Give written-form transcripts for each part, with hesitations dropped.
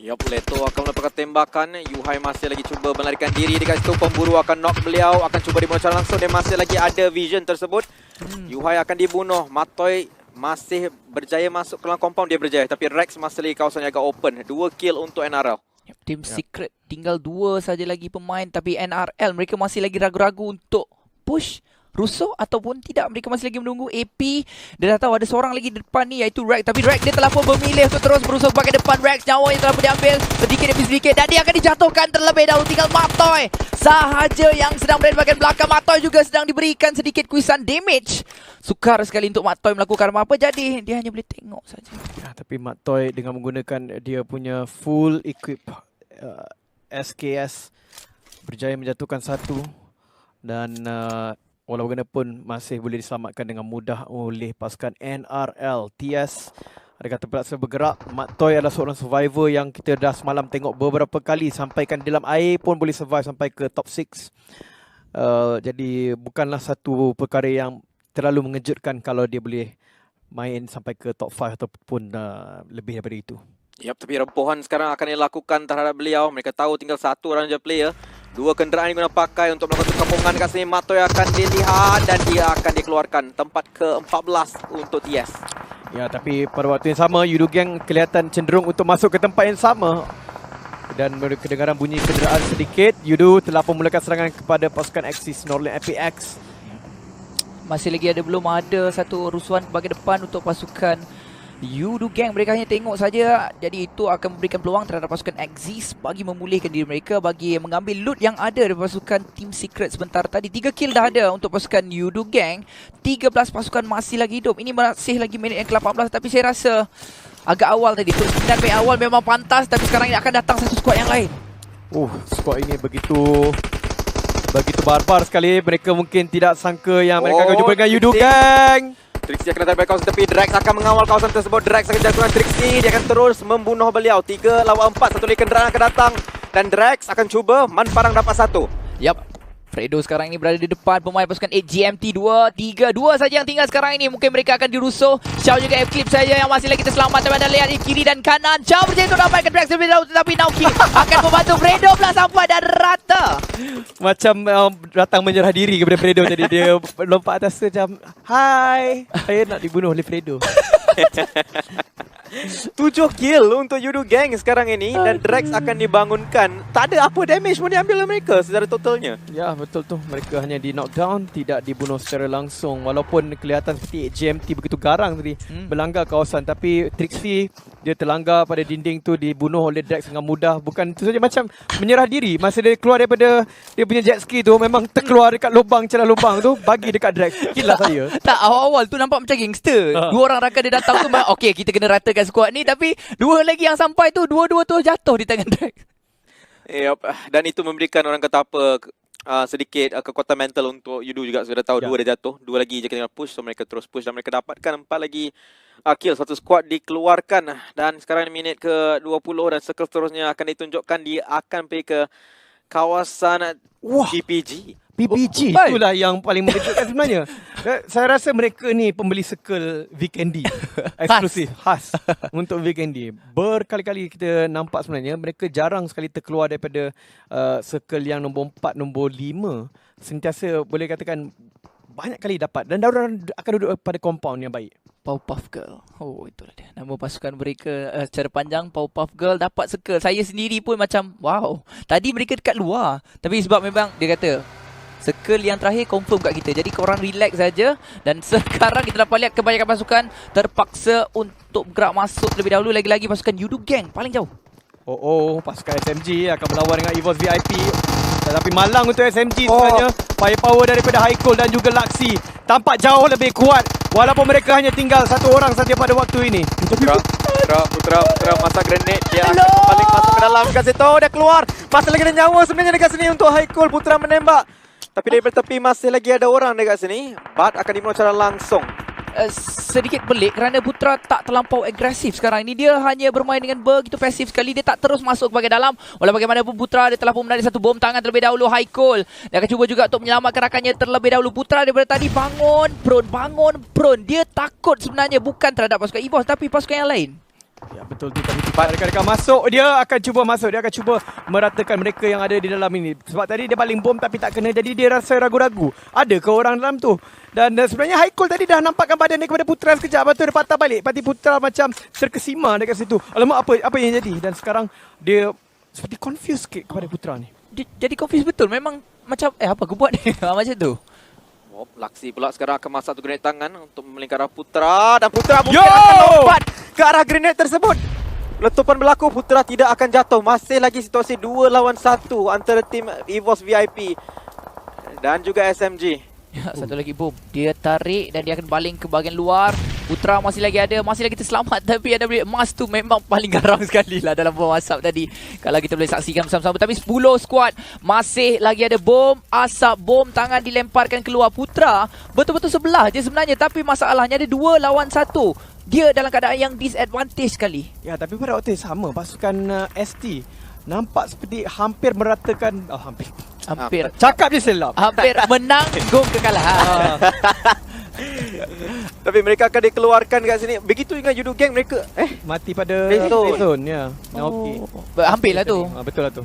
Yup, Leto akan melakukan tembakan. Yuhai masih lagi cuba melarikan diri. Dekat situ pemburu akan knock beliau. Akan cuba dibunuh secara langsung. Dia masih lagi ada vision tersebut. Yuhai akan dibunuh. Matoi masih berjaya masuk ke dalam compound. Dia berjaya. Tapi Rex masih lagi kawasan yang agak open. 2 kill untuk NRL. Team Secret tinggal 2 saja lagi pemain. Tapi NRL mereka masih lagi ragu-ragu untuk push Russo ataupun tidak. Mereka masih lagi menunggu AP. Dia dah tahu ada seorang lagi di depan ni, iaitu Rex. Tapi Rex dia telah pun memilih untuk terus berusaha bahagian depan. Rex nyawanya telah pun diambil sedikit demi sedikit. Dan dia akan dijatuhkan terlebih dahulu. Tinggal Matoi sahaja yang sedang berada di bahagian belakang. Matoi juga sedang diberikan sedikit kuisan damage. Sukar sekali untuk Matoi melakukan apa-apa. Jadi dia hanya boleh tengok saja. Ya, tapi Matoi dengan menggunakan dia punya full equip SKS berjaya menjatuhkan satu. Dan walau bagaimanapun masih boleh diselamatkan dengan mudah oleh pasukan NRL. TS ada kata terpaksa bergerak. Mat Toy adalah seorang survivor yang kita dah semalam tengok beberapa kali sampaikan dalam air pun boleh survive sampai ke top 6. Jadi bukanlah satu perkara yang terlalu mengejutkan kalau dia boleh main sampai ke top 5 ataupun lebih daripada itu. Yap, tapi rempuhan sekarang akan dilakukan terhadap beliau. Mereka tahu tinggal satu orang je player. 2 kenderaan yang guna pakai untuk melakukan kampungan kat sini. Matoi akan dilihat dan dia akan dikeluarkan. Tempat ke-14 untuk TS. Ya, tapi pada waktu yang sama Yudu Gang kelihatan cenderung untuk masuk ke tempat yang sama. Dan kedengaran bunyi kenderaan sedikit. Yudu telah memulakan serangan kepada pasukan Axis Northern FPX. Masih lagi belum ada satu rusuhan bahagian depan untuk pasukan Yudu Gang. Mereka hanya tengok saja. Jadi itu akan memberikan peluang terhadap pasukan Axis bagi memulihkan diri mereka, bagi mengambil loot yang ada dari pasukan Team Secret sebentar tadi. 3 kill dah ada untuk pasukan Yudu Gang. 13 pasukan masih lagi hidup. Ini masih lagi minit yang ke-18. Tapi saya rasa agak awal tadi. Terus 9 minit awal memang pantas. Tapi sekarang ini akan datang satu squad yang lain. Squad ini begitu barbar sekali. Mereka mungkin tidak sangka yang mereka akan jumpa dengan Yudu Gang. Trixie akan datang dari kawasan tepi. Drax akan mengawal kawasan tersebut. Drax akan jatuhkan Trixie. Dia akan terus membunuh beliau. 3 lawan 4. Satu lagi kenderaan akan datang. Dan Drax akan cuba manparang dapat 1. Yap. Fredo sekarang ini berada di depan pemain pasukan 8GMT 2-3. 2 saja yang tinggal sekarang ini. Mungkin mereka akan dirusuh. Xiao juga F-Clip saja yang masih lagi terselamat. Daripada lihat di kiri dan kanan. Xiao berjaya untuk dapatkan Drax lebih dahulu. Tetapi Naoki akan membantu Fredo pula sampai dan rata. Macam datang menyerah diri kepada Fredo. Jadi dia lompat atas tu macam, hai, saya nak dibunuh oleh Fredo. 7 kill untuk Yudu Gang sekarang ini. Dan Drax akan dibangunkan. Tak ada apa damage pun diambil oleh mereka secara totalnya. Ya, betul tu. Mereka hanya di knockdown, tidak dibunuh secara langsung. Walaupun kelihatan seperti GMT begitu garang tadi melanggar kawasan. Tapi Trixie, dia terlanggar pada dinding tu, dibunuh oleh Drax dengan mudah. Bukan itu saja, macam menyerah diri. Masa dia keluar daripada dia punya jet ski tu, memang terkeluar dekat celah lubang tu, bagi dekat Drax. Gila saya. Tak, awal-awal tu nampak macam gangster. 2 orang rakan dia datang tu, okey kita kena ratakan skuad ni. Tapi 2 lagi yang sampai tu, dua-dua tu jatuh di tangan Drax. Yep. Dan itu memberikan orang kata apa, sedikit kekuatan mental untuk Yudu juga. Sudah tahu 2 dah jatuh, 2 lagi je kena push. So mereka terus push dan mereka dapatkan 4 lagi kill. Satu squad dikeluarkan. Dan sekarang minit ke-20 dan circle seterusnya akan ditunjukkan. Dia akan pergi ke kawasan PPG. PPG itulah yang paling mengejutkan sebenarnya. Saya rasa mereka ni pembeli circle Vikendi eksklusif khas untuk Vikendi. Berkali-kali kita nampak sebenarnya mereka jarang sekali terkeluar daripada circle yang nombor 4, nombor 5. Sentiasa boleh katakan banyak kali dapat dan orang akan duduk pada compound yang baik. Powerpuff Girl. Itulah dia. Nama pasukan mereka secara panjang, Powerpuff Girl dapat circle. Saya sendiri pun macam wow. Tadi mereka dekat luar. Tapi sebab memang dia kata circle yang terakhir confirm kat kita. Jadi korang relax saja. Dan sekarang kita dapat lihat kebanyakan pasukan terpaksa untuk bergerak masuk terlebih dahulu. Lagi-lagi pasukan Yudu Gang paling jauh. Pasukan SMG akan melawan dengan EVOS VIP. Tetapi malang untuk SMG sebenarnya. Firepower daripada Haikul dan juga Laksi tampak jauh lebih kuat. Walaupun mereka hanya tinggal 1 orang saja pada waktu ini. Putra masak grenade. Dia akan kembali masuk ke dalam kat situ. Dia keluar. Masih lagi ada nyawa sebenarnya dekat sini untuk Haikul. Putra menembak. Tapi dari tepi masih lagi ada orang dekat sini. Bat akan dibunuh secara langsung. Sedikit pelik kerana Putra tak terlampau agresif sekarang ini. Dia hanya bermain dengan begitu pasif sekali. Dia tak terus masuk ke bahagian dalam. Walau bagaimanapun Putra dia telah pun menarik satu bom tangan terlebih dahulu. Haikul dia akan cuba juga untuk menyelamatkan rakannya terlebih dahulu. Putra daripada tadi bangun prone. Dia takut sebenarnya bukan terhadap pasukan EVOS tapi pasukan yang lain. Ya betul tu, tapi cepat rekan-rekan masuk. Dia akan cuba masuk. Dia akan cuba meratakan mereka yang ada di dalam ini. Sebab tadi dia baling bom tapi tak kena. Jadi dia rasa ragu-ragu. Ada ke orang dalam tu? Dan sebenarnya Haikul tadi dah nampakkan badan dia kepada Putra sekejap. Lepas tu dia patah balik. Pati Putra macam terkesima dekat situ. Alamak, apa yang jadi? Dan sekarang dia seperti confused sikit kepada Putra ni. Dia jadi confused betul. Memang macam apa aku buat ni? Macam tu. Laksi pula sekarang akan masak tu grenade tangan untuk melingkar arah Putra. Dan Putra mungkin Yo! akan lompat ke arah grenade tersebut. Letupan berlaku, Putra tidak akan jatuh. Masih lagi situasi 2 lawan 1 antara tim EVOS VIP dan juga SMG. Ya, satu lagi bom. Dia tarik dan dia akan baling ke bahagian luar. Putra masih lagi ada, masih lagi terselamat. Tapi ada beli emas tu memang paling garam sekali lah dalam bom asap tadi. Kalau kita boleh saksikan bersama-sama. Tapi 10 squad masih lagi ada bom, asap, bom, tangan dilemparkan keluar. Putra betul-betul sebelah je sebenarnya. Tapi masalahnya ada 2 lawan 1. Dia dalam keadaan yang disadvantage sekali. Ya, tapi pada waktu yang sama pasukan ST nampak seperti hampir meratakan Hampir cakap je selap. hampir menang gol kekalahan. Tapi mereka akan dikeluarkan kat sini. Begitu dengan judo gang mereka. Mati pada Playzone. Playzone, ya. Okey. Hampir lah tu. Betul lah tu.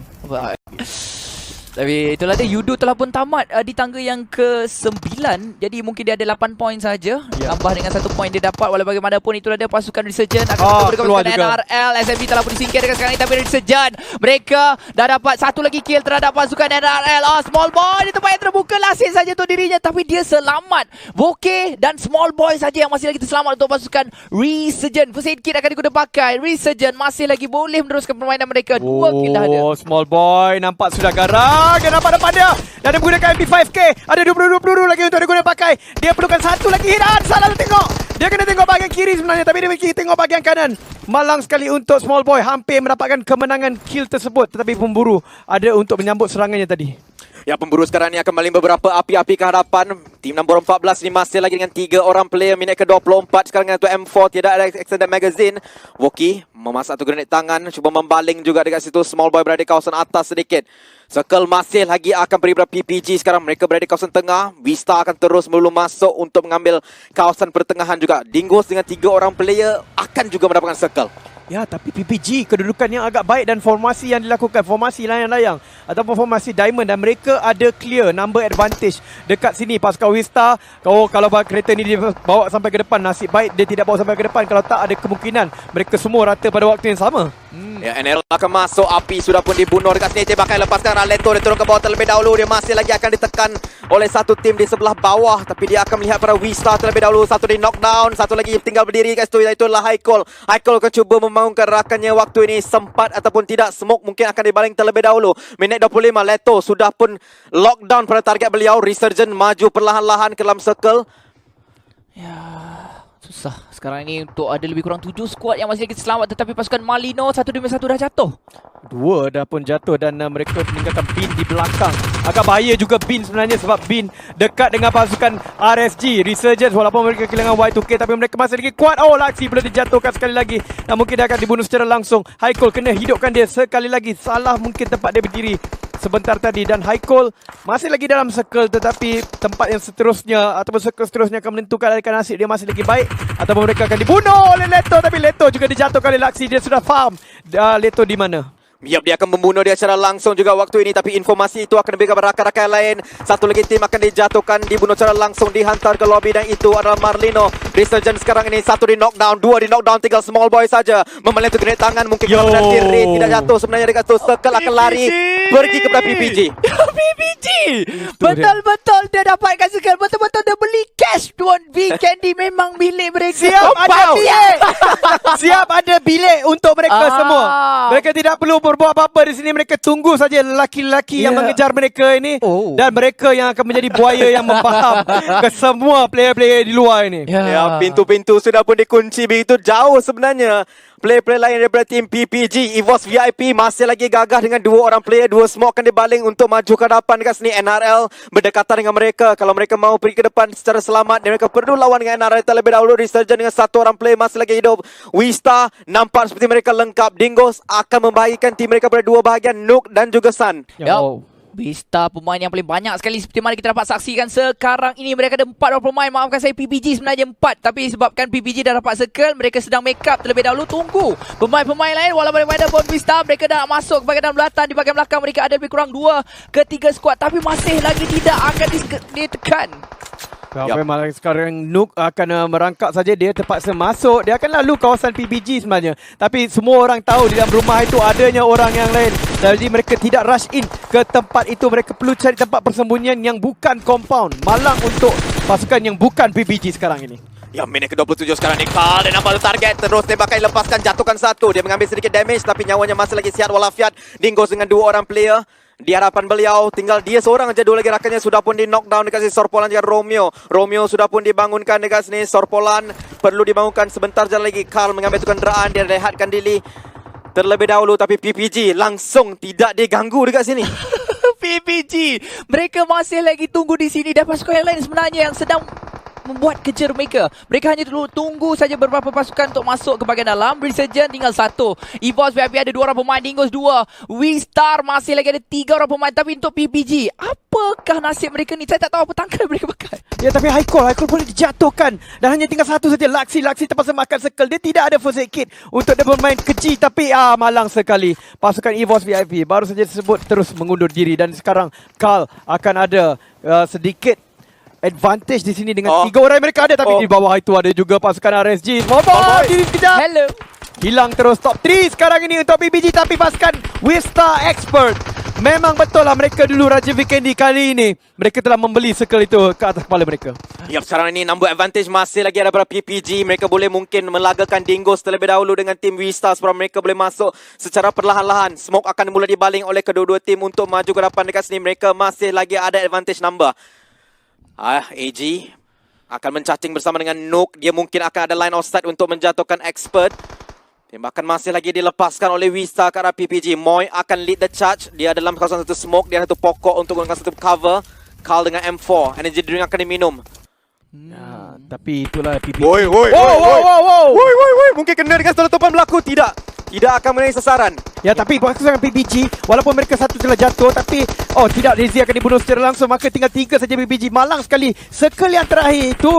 Tapi itulah dia, Yudo telah pun tamat di tangga yang ke-9. Jadi mungkin dia ada 8 poin saja. Ya. Tambah dengan 1 poin dia dapat. Walau bagaimanapun itulah dia pasukan Resurgent akan keluar berdekat juga. NRL. SMG telah pun disingkirkan sekarang ni. Tapi Resurgent mereka dah dapat satu lagi kill terhadap pasukan NRL. Small Boy di tempat yang terbuka lasik saja untuk dirinya. Tapi dia selamat. Voke dan Small Boy saja yang masih lagi terselamat untuk pasukan Resurgent. First aid kit akan digunakan pakai. Resurgent masih lagi boleh meneruskan permainan mereka. 2 kill dah ada. Small Boy nampak sudah garang. Dia nampak depan dia. Dan dia menggunakan MP5K. Ada 20 peluru lagi untuk digunakan pakai. Dia perlukan satu lagi hidan. Salah dia tengok. Dia kena tengok bahagian kiri sebenarnya. Tapi dia pergi tengok bahagian kanan. Malang sekali untuk Small Boy. Hampir mendapatkan kemenangan kill tersebut. Tetapi pemburu ada untuk menyambut serangannya tadi. Ya, pemburu sekarang ni akan maling beberapa api-api ke hadapan. Tim nombor 14 ni masih lagi dengan 3 orang player. Minit ke-24 sekarang dengan tu M4. Tidak ada extended magazine. Woki memasak tu grenade tangan. Cuba membaling juga dekat situ. Small Boy berada di kawasan atas sedikit. Circle masih lagi akan beri beberapa PPG sekarang. Mereka berada di kawasan tengah. Vista akan terus melulu masuk untuk mengambil kawasan pertengahan juga. Dingos dengan 3 orang player akan juga mendapatkan circle. Ya, tapi PPG kedudukan yang agak baik dan formasi yang dilakukan, formasi layang-layang ataupun formasi diamond, dan mereka ada clear number advantage dekat sini. Pasukan Wista, kalau kereta ni dia bawa sampai ke depan, nasib baik dia tidak bawa sampai ke depan. Kalau tak, ada kemungkinan mereka semua rata pada waktu yang sama. Ya, NRL akan masuk. Api sudah pun dibunuh dekat sini. Tembakan lepaskan Leto. Dia turun ke bawah terlebih dahulu. Dia masih lagi akan ditekan oleh satu tim di sebelah bawah. Tapi dia akan melihat pada Wista terlebih dahulu. Satu di knockdown. Satu lagi tinggal berdiri dekat situ. Itulah Haikul. Haikul akan cuba membangunkan rakannya. Waktu ini sempat ataupun tidak. Smoke mungkin akan dibaling terlebih dahulu. Minit 25. Leto sudah pun lockdown pada target beliau. Resurgent maju perlahan-lahan ke dalam circle. Ya, susah sekarang ini untuk ada lebih kurang 7 skuad yang masih lagi selamat. Tetapi pasukan Malino 1 demi 1 dah jatuh. 2 dah pun jatuh dan mereka meninggalkan Bin di belakang. Agak bahaya juga Bin sebenarnya sebab Bin dekat dengan pasukan RSG Resurgence. Walaupun mereka kehilangan Y2K tapi mereka masih lagi kuat. Laksi boleh dijatuhkan sekali lagi. Dan mungkin dia akan dibunuh secara langsung. Haikul kena hidupkan dia sekali lagi. Salah mungkin tempat dia berdiri sebentar tadi. Dan Haikul masih lagi dalam circle, tetapi tempat yang seterusnya ataupun circle seterusnya akan menentukan adakah nasib dia masih lagi baik ataupun mereka akan dibunuh oleh Leto. Tapi Leto juga dijatuhkan oleh Laksi. Dia sudah faham Leto di mana. Yap, dia akan membunuh dia secara langsung juga waktu ini. Tapi informasi itu akan diberikan kepada rakan-rakan lain. Satu lagi tim akan dijatuhkan, dibunuh secara langsung, dihantar ke lobby. Dan itu adalah Marlino. Resurgent sekarang ini 1 di knockdown, 2 di knockdown. Tinggal Small Boy saja memelih grenade tangan. Mungkin kalau nanti Ray tidak jatuh sebenarnya dekat tu. Circle akan lari pergi kepada PPG. PPG betul-betul dia dapatkan sekali. Betul-betul dia beli cash tuan. B Candy memang milik mereka. Siap ada bilik. Siap ada bilik untuk mereka semua. Mereka tidak perlu berbuat apa-apa di sini. Mereka tunggu saja lelaki-lelaki yang mengejar mereka ini. Dan mereka yang akan menjadi buaya yang membaham ke semua player-player di luar ini. Ya, pintu-pintu sudah pun dikunci begitu jauh sebenarnya. Player-player lain daripada tim PPG EVOS VIP masih lagi gagah dengan 2 orang player. 2 smoke akan dibaling untuk maju ke depan dekat sini. NRL berdekatan dengan mereka. Kalau mereka mau pergi ke depan secara selamat, mereka perlu lawan dengan NRL terlebih dahulu. Resurgent dengan 1 orang player masih lagi hidup. Wista nampak seperti mereka lengkap. Dingos akan membahagikan tim mereka pada 2 bahagian, Nook dan juga Sun. Ya, Vista pemain yang paling banyak sekali seperti mana kita dapat saksikan sekarang ini. Mereka ada 4 orang pemain. Maafkan saya, PBG sebenarnya 4. Tapi sebabkan PBG dah dapat circle, mereka sedang make up terlebih dahulu. Tunggu pemain-pemain lain. Walaupun ada Bon Vista, mereka dah masuk ke bahagian belakang. Di bahagian belakang mereka ada lebih kurang 2 ke 3 squad. Tapi masih lagi tidak akan ditekan. Memang sekarang Nook akan merangkak saja. Dia terpaksa masuk. Dia akan lalu kawasan PBG sebenarnya. Tapi semua orang tahu di dalam rumah itu adanya orang yang lain. Jadi mereka tidak rush in ke tempat itu. Mereka perlu cari tempat persembunyian yang bukan compound. Malang untuk pasukan yang bukan PBG sekarang ini. Ya, minit ke-27 sekarang ni. Carl dia nampak target. Terus tembakan lepaskan, jatuhkan satu. Dia mengambil sedikit damage tapi nyawanya masih lagi sihat walafiat. Dingos dengan 2 orang player. Di hadapan beliau, tinggal dia seorang aja. 2 lagi rakannya sudah pun di knockdown dekat sini. Sorpolan juga Romeo. Romeo sudah pun dibangunkan dekat sini. Sorpolan perlu dibangunkan sebentar je lagi. Carl mengambil kenderaan. Dia rehatkan diri terlebih dahulu. Tapi PPG langsung tidak diganggu dekat sini. PBG, mereka masih lagi tunggu di sini. Dan pasukan yang lain sebenarnya yang sedang membuat kejar mereka. Mereka hanya dulu tunggu saja beberapa pasukan untuk masuk ke bahagian dalam. Resurgent tinggal 1. EVOS VIP ada 2 orang pemain. Dingos 2. WeStar masih lagi ada 3 orang pemain. Tapi untuk PPG, apakah nasib mereka ni? Saya tak tahu apa tangkap mereka pakai. Ya, tapi High Call boleh dijatuhkan. Dan hanya tinggal 1 saja. Laksi terpaksa makan circle. Dia tidak ada first aid kit untuk dia bermain keji. Tapi malang sekali. Pasukan EVOS VIP baru saja disebut terus mengundur diri. Dan sekarang Carl akan ada sedikit advantage di sini dengan 3 orang yang mereka ada. Tapi di bawah itu ada juga pasukan RSG. Diri sekejap. Hello. Hilang terus top 3 sekarang ini untuk PBG. Tapi pasukan Wista Expert, memang betul lah mereka dulu Raja Vikendi. Kali ini mereka telah membeli circle itu ke atas kepala mereka. Ya, sekarang ini number advantage masih lagi ada pada PPG. Mereka boleh mungkin melagakan Dingos terlebih dahulu dengan tim Wista supaya mereka boleh masuk secara perlahan-lahan. Smoke akan mula dibaling oleh kedua-dua tim untuk maju ke depan dekat sini. Mereka masih lagi ada advantage number. AG akan mencacing bersama dengan Nook. Dia mungkin akan ada line of sight untuk menjatuhkan Expert. Tembakan masih lagi dilepaskan oleh Wista ke arah PPG. Moy akan lead the charge. Dia dalam kawasan satu smoke. Dia ada satu pokok untuk menggunakan satu cover. Carl dengan M4. Energy drink akan diminum. Ya, tapi itulah PPG. Woi. Mungkin kena dengan tutupan berlaku. Tidak akan mengenai sasaran. Ya, tapi pasukan PBG walaupun mereka satu telah jatuh, tapi tidak, Rizzy akan dibunuh secara langsung. Maka tinggal 3 saja PBG. Malang sekali. Circle yang terakhir itu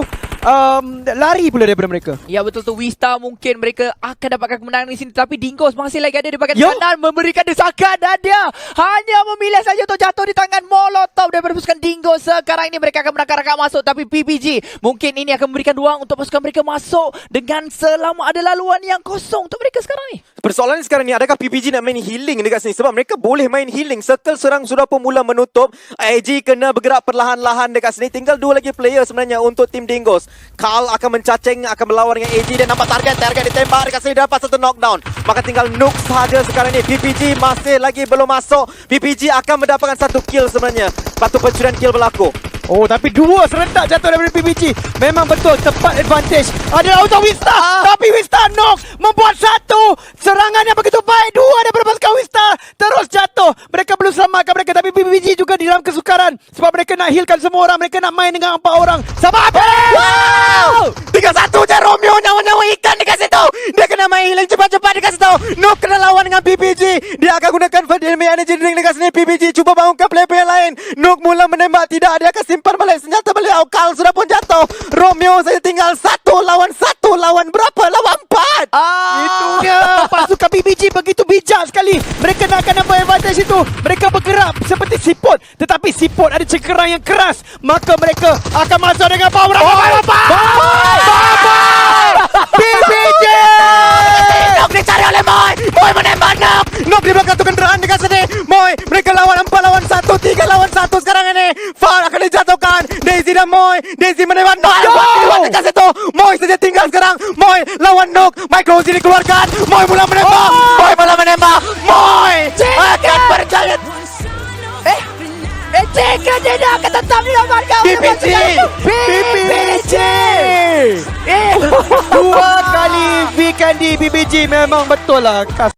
lari pula daripada mereka. Ya, betul tu. Wista mungkin mereka akan dapatkan kemenangan di sini. Tapi Dingos masih lagi ada di bahagian kanan memberikan desakan. Dan dia hanya memilih saja untuk jatuh di tangan Molotov daripada pasukan Dingos. Sekarang ini mereka akan merangkak masuk. Tapi PPG mungkin ini akan memberikan ruang untuk pasukan mereka masuk dengan selama ada laluan yang kosong untuk mereka sekarang ni. Persoalan sekarang ni, adakah PPG nak main healing dekat sini? Sebab mereka boleh main healing. Circle serang sudah pun mula menutup. AG kena bergerak perlahan-lahan dekat sini. Tinggal 2 lagi player sebenarnya untuk tim Dingos. Carl akan mencacing, akan melawan dengan AG. Dia nampak target ditembak dekat sini, dapat satu knockdown. Maka tinggal Nook sahaja sekarang ni. PPG masih lagi belum masuk. PPG akan mendapatkan 1 kill sebenarnya. Patut pencurian kill berlaku. Tapi 2 serentak jatuh daripada PBG. Memang betul tepat advantage. Ada auto Wista. Tapi Wista Nook membuat 1 serangan yang begitu baik. 2 daripada pasukan Wista terus jatuh. Mereka belum selamatkan mereka. Tapi PBG juga di dalam kesukaran. Sebab mereka nak healkan semua orang. Mereka nak main dengan 4 orang. Sabar. Wow! 3-1 je Romeo nyawa-nyawa ikan dekat situ. Dia kena main healing cepat-cepat dekat situ. Nook kena lawan dengan PPG. Dia akan gunakan Vladimir energy drink dekat sini. PPG cuba bangunkan player-player lain. Nook mula menembak. Tidak, dia akan simpan balik senjata beliau. Carl sudah pun jatuh. Romeo saja tinggal 1 lawan 1. Lawan berapa? Lawan 4. Itu dia. Pasukan PBG begitu bijak sekali. Mereka nak akan nampak advantage itu. Mereka bergerak seperti siput. Tetapi siput ada cengkerang yang keras. Maka mereka akan masuk dengan power. PBG! Nook dicari oleh Moy. Moy menembak Nook. Nook di belakang tu kenderaan dekat sini. Moy, mereka lawan 4 lawan 1. 3 lawan 1 sekarang ini. Far akan dijatuhkan. Daisy dan Moy. Daisy menembak Nook. Dekat situ. Moy saja tinggal sekarang. Moy lawan Nook. Micro Uzi dikeluarkan. Moy mula menembak. Moy mula menembak. Moy akan berjaya. Jika tidak akan tetap dilamarkan PPG! 2 kali Vikendi PBG memang betul lah.